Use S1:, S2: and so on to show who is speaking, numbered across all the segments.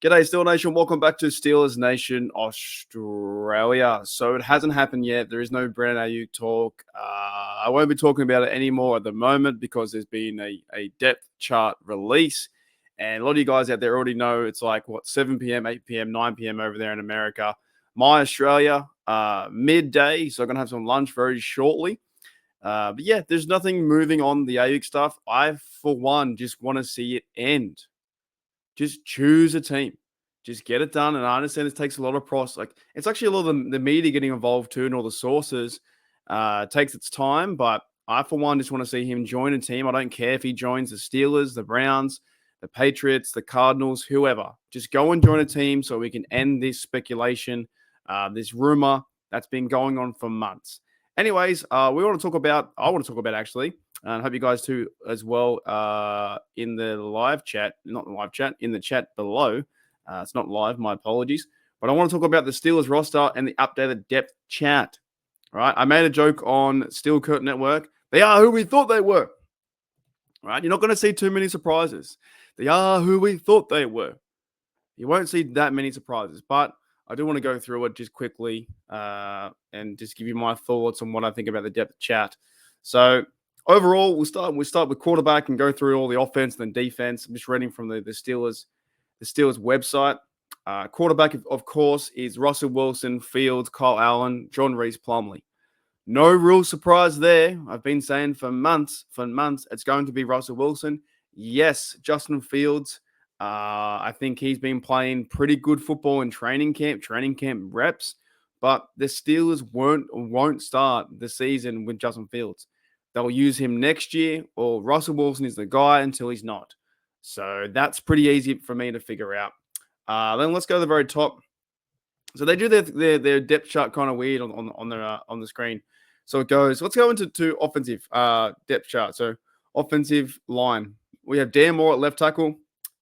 S1: G'day, Steel Nation. Welcome back to Steelers Nation Australia. So it hasn't happened yet. There is no Brandon Aiyuk talk. I won't be talking about it anymore at the moment because there's been a depth chart release. And a lot of you guys out there already know it's like, 7 p.m., 8 p.m., 9 p.m. over there in America. My Australia, midday. So I'm going to have some lunch very shortly. But yeah, there's nothing moving on the Aiyuk stuff. I, for one, just want to see it end. Just choose a team. Just get it done. And I understand this takes a lot of process. Like, it's actually a lot of the media getting involved too, and all the sources. Takes its time, but I, for one, just want to see him join a team. I don't care if he joins the Steelers, the Browns, the Patriots, the Cardinals, whoever. Just go and join a team so we can end this speculation, this rumor that's been going on for months. Anyways, I want to talk about actually, and I hope you guys too as well in the live chat, not the live chat, in the chat below. It's not live, my apologies. But I want to talk about the Steelers roster and the updated depth chart. All right, I made a joke on Steel Curtain Network. They are who we thought they were. All right, you're not going to see too many surprises. They are who we thought they were. You won't see that many surprises, but I do want to go through it just quickly and just give you my thoughts on what I think about the depth chart. So overall, we'll start with quarterback and go through all the offense and then defense. I'm just reading from the Steelers website. Quarterback, of course, is Russell Wilson, Fields, Kyle Allen, John Reese, Plumlee. No real surprise there. I've been saying for months, it's going to be Russell Wilson. Yes, Justin Fields. I think he's been playing pretty good football in training camp reps, but the Steelers won't start the season with Justin Fields. They'll use him next year, or Russell Wilson is the guy until he's not. So that's pretty easy for me to figure out. Then let's go to the very top. So they do their depth chart kind of weird on the screen. So it goes. Let's go into offensive depth chart. So offensive line. We have Dan Moore at left tackle,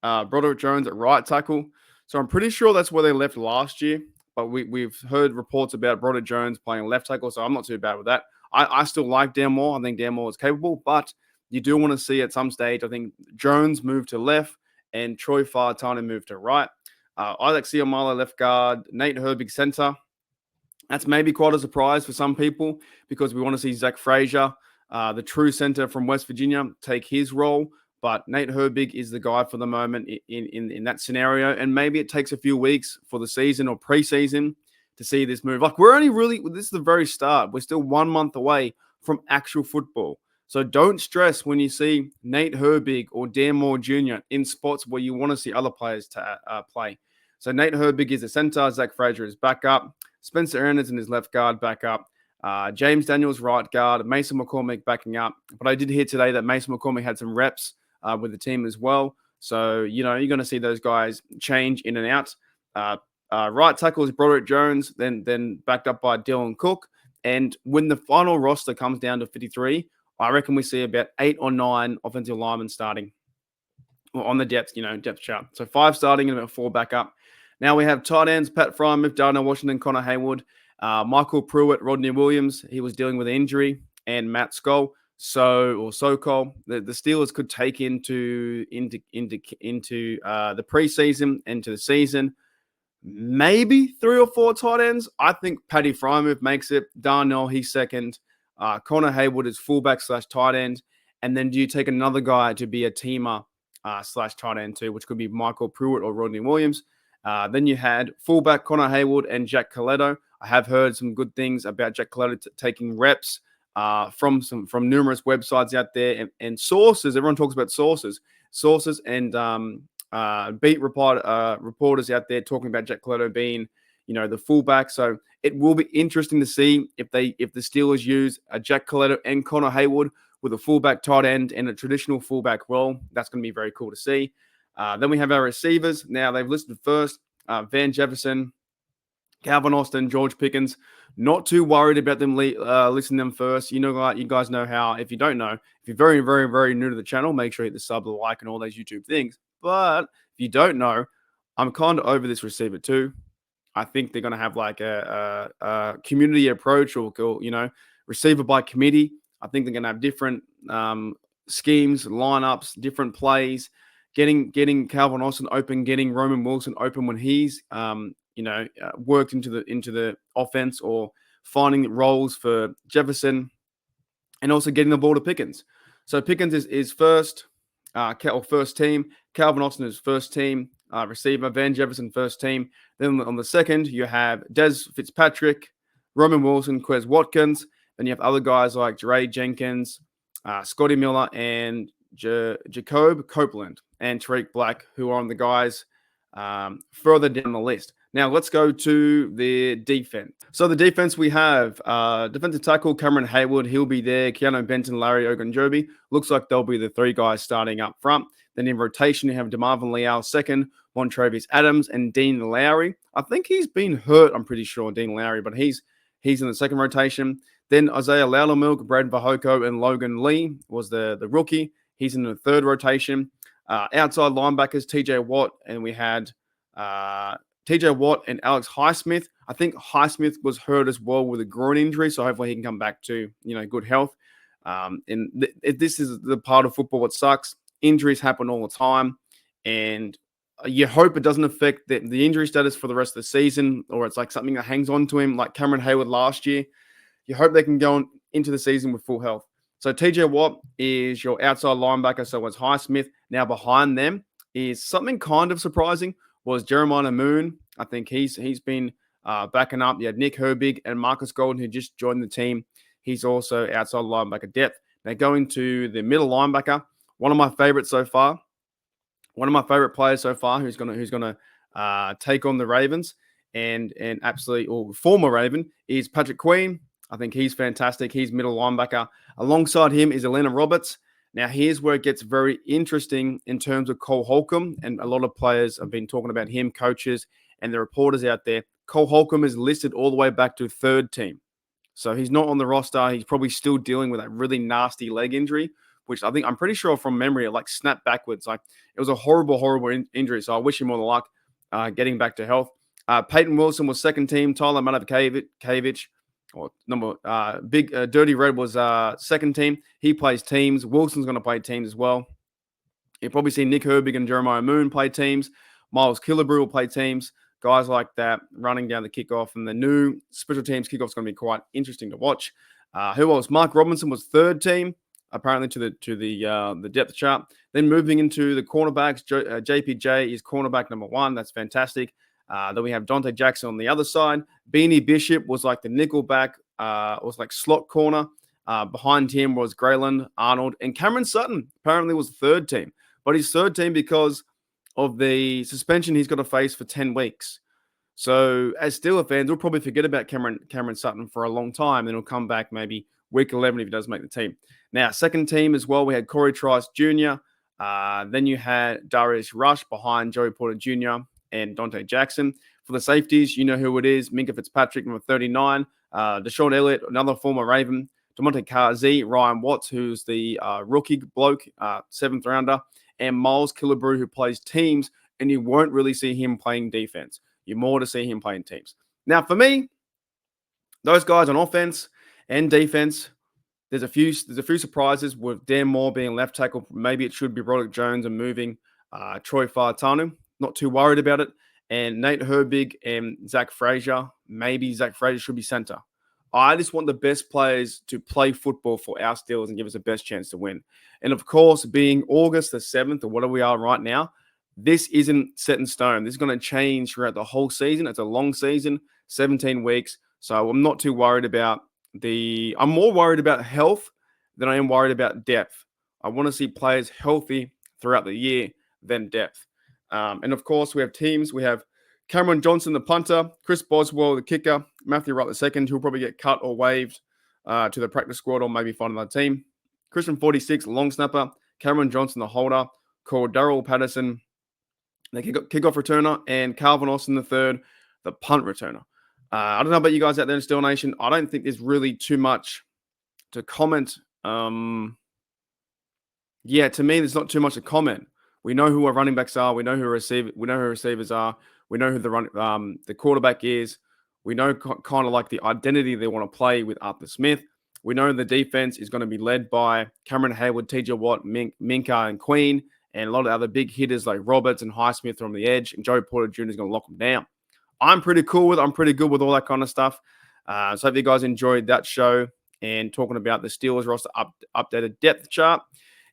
S1: Broderick Jones at right tackle. So I'm pretty sure that's where they left last year. But we've heard reports about Broderick Jones playing left tackle, so I'm not too bad with that. I still like Dan Moore. I think Dan Moore is capable, but you do want to see at some stage, I think Jones moved to left and Troy Fautanu moved to right. Isaac Seumalo left guard, Nate Herbig center. That's maybe quite a surprise for some people because we want to see Zach Frazier, the true center from West Virginia, take his role. But Nate Herbig is the guy for the moment in that scenario. And maybe it takes a few weeks for the season or preseason to see this move. Like, this is the very start. We're still 1 month away from actual football. So don't stress when you see Nate Herbig or Dan Moore Jr. in spots where you want to see other players to play. So Nate Herbig is the center. Zach Frazier is back up. Spencer Anderson is left guard, back up. James Daniels, right guard. Mason McCormick backing up. But I did hear today that Mason McCormick had some reps with the team as well. So, you're going to see those guys change in and out. Right tackle is Broderick Jones, then backed up by Dylan Cook. And when the final roster comes down to 53, I reckon we see about 8 or 9 offensive linemen starting on the depth chart. So 5 starting and about 4 back up. Now we have tight ends, Pat Freiermuth, Darnell Washington, Connor Haywood, Michael Pruitt, Rodney Williams. He was dealing with an injury, and Matt Sokol. Sokol. The Steelers could take into the preseason, into the season, maybe 3 or 4 tight ends. I think Patty Freiermuth makes it. Darnell, he's second. Connor Haywood is fullback / tight end. And then do you take another guy to be a teamer / tight end too, which could be Michael Pruitt or Rodney Williams. Then you had fullback Connor Haywood and Jack Coletto. I have heard some good things about Jack Coletto taking reps from numerous websites out there and sources. Everyone talks about sources and beat reporters out there talking about Jack Coletto being, the fullback. So it will be interesting to see if the Steelers use a Jack Coletto and Connor Haywood with a fullback tight end and a traditional fullback role. That's going to be very cool to see. Then we have our receivers. Now they've listed first Van Jefferson, Calvin Austin, George Pickens. Not too worried about them listing them first. You guys know how. If you don't know, if you're very, very, very new to the channel, make sure you hit the sub, the like, and all those YouTube things. But if you don't know, I'm kind of over this receiver too. I think they're going to have like a community approach or receiver by committee. I think they're going to have different schemes, lineups, different plays. getting Calvin Austin open, getting Roman Wilson open when he's worked into the offense, or finding roles for Jefferson, and also getting the ball to Pickens. So Pickens is first, first team. Calvin Austin is first team receiver. Van Jefferson first team. Then on the second, you have Des Fitzpatrick, Roman Wilson, Quez Watkins. Then you have other guys like Jeray Jenkins, Scotty Miller, and Jacob Copeland and Tariq Black, who are on the guys further down the list. Now, let's go to the defense. So the defense, we have defensive tackle Cameron Hayward. He'll be there. Keanu Benton, Larry Ogunjobi. Looks like they'll be the three guys starting up front. Then in rotation, you have DeMarvin Leal second, Montravius Adams, and Dean Lowry. I think he's been hurt, I'm pretty sure, Dean Lowry, but he's in the second rotation. Then Isaiah Loudermilk, Brad Vahoko, and Logan Lee was the rookie. He's in the third rotation. Outside linebackers, TJ Watt, and we had TJ Watt and Alex Highsmith. I think Highsmith was hurt as well with a groin injury, so hopefully he can come back to good health. This is the part of football that sucks. Injuries happen all the time, and you hope it doesn't affect the injury status for the rest of the season, or it's like something that hangs on to him, like Cameron Hayward last year. You hope they can go into the season with full health. So TJ Watt is your outside linebacker, so it's Highsmith. Now behind them is something kind of surprising, was Jeremiah Moon. I think he's been backing up. You had Nick Herbig and Marcus Golden, who just joined the team. He's also outside linebacker depth. Now going to the middle linebacker, one of my favorites so far, one of my favorite players so far, who's gonna take on the Ravens and former Raven, is Patrick Queen. I think he's fantastic. He's middle linebacker. Alongside him is Elena Roberts. Now, here's where it gets very interesting in terms of Cole Holcomb, and a lot of players have been talking about him, coaches and the reporters out there. Cole Holcomb is listed all the way back to third team. So he's not on the roster. He's probably still dealing with that really nasty leg injury, which I'm pretty sure from memory, it snapped backwards. It was a horrible, horrible injury. So I wish him all the luck getting back to health. Peyton Wilson was second team. Tyler Matakavich, or Big Dirty Red was second team. He plays teams. Wilson's going to play teams as well. You'll probably see Nick Herbig and Jeremiah Moon play teams. Miles Killebrew will play teams. Guys like that running down the kickoff, and the new special teams kickoff is going to be quite interesting to watch. Who else? Mark Robinson was third team, apparently to the depth chart. Then moving into the cornerbacks, JPJ is cornerback number one. That's fantastic. Then we have Dante Jackson on the other side. Beanie Bishop was like the nickelback, was like slot corner. Behind him was Grayland Arnold, and Cameron Sutton apparently was third team. But he's third team because of the suspension he's got to face for 10 weeks. So as Steeler fans, we'll probably forget about Cameron Sutton for a long time. Then he'll come back maybe week 11 if he does make the team. Now, second team as well, we had Corey Trice Jr. Then you had Darius Rush behind Joey Porter Jr. and Dante Jackson. For the safeties, you know who it is. Minka Fitzpatrick, number 39. Deshaun Elliott, another former Raven. DeMonte Kazi, Ryan Watts, who's the rookie bloke, seventh rounder. And Miles Killebrew, who plays teams, and you won't really see him playing defense. You're more to see him playing teams. Now, for me, those guys on offense and defense, there's a few surprises with Dan Moore being left tackle. Maybe it should be Broderick Jones and moving Troy Fautanu. Not too worried about it. And Nate Herbig and Zach Frazier. Maybe Zach Frazier should be center. I just want the best players to play football for our Steelers and give us the best chance to win. And of course, being August the 7th, or whatever we are right now, this isn't set in stone. This is going to change throughout the whole season. It's a long season, 17 weeks. So I'm not too worried about I'm more worried about health than I am worried about depth. I want to see players healthy throughout the year than depth. And of course, we have teams. We have Cameron Johnson, the punter, Chris Boswell, the kicker, Matthew Wright, the second, who'll probably get cut or waived to the practice squad or maybe find another team. Christian 46, long snapper, Cameron Johnson, the holder, Cordero Patterson, the kickoff returner, and Calvin Austin, the third, the punt returner. I don't know about you guys out there in Steel Nation. I don't think there's really too much to comment. To me, there's not too much to comment. We know who our running backs are. We know who receivers are. We know who the quarterback is. We know kind of like the identity they want to play with Arthur Smith. We know the defense is going to be led by Cameron Hayward, TJ Watt, Minka, and Queen, and a lot of other big hitters like Roberts and Highsmith are on the edge, and Joey Porter Jr. is going to lock them down. I'm pretty cool with it. I'm pretty good with all that kind of stuff. So hope you guys enjoyed that show and talking about the Steelers roster updated depth chart.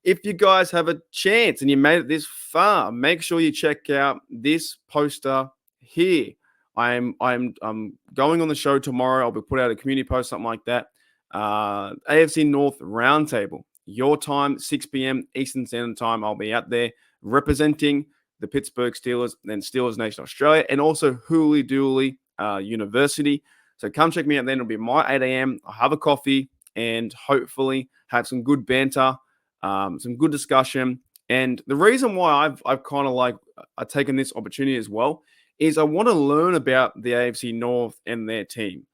S1: If you guys have a chance and you made it this far, make sure you check out this poster here. I'm going on the show tomorrow. I'll be put out a community post, something like that. AFC North roundtable. Your time, 6 p.m. Eastern Standard Time. I'll be out there representing the Pittsburgh Steelers and Steelers Nation Australia, and also Hooley Dooley University. So come check me out then. It'll be my 8 a.m. I'll have a coffee and hopefully have some good banter, some good discussion. And the reason why I've kind of like I've taken this opportunity as well is I want to learn about the AFC North and their team.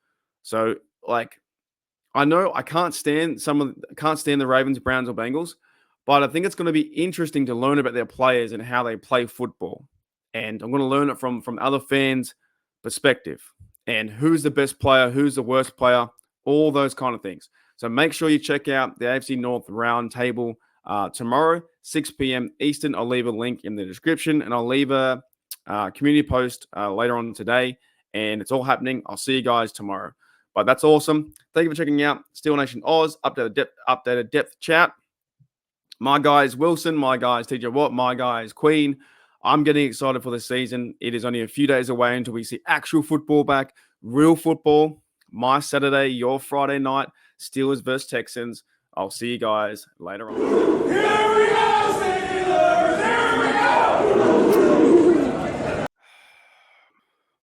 S1: So like I know I can't stand the Ravens, Browns, or Bengals, but I think it's going to be interesting to learn about their players and how they play football. And I'm going to learn it from other fans' perspective and who's the best player, who's the worst player, all those kind of things. So make sure you check out the AFC North Roundtable tomorrow, 6 p.m. Eastern. I'll leave a link in the description, and I'll leave a community post later on today. And it's all happening. I'll see you guys tomorrow. But that's awesome. Thank you for checking out Steel Nation Oz, updated depth chat. My guys Wilson, my guys TJ Watt, my guys Queen. I'm getting excited for the season. It is only a few days away until we see actual football back, real football. My Saturday, your Friday night, Steelers versus Texans. I'll see you guys later on. Here we go!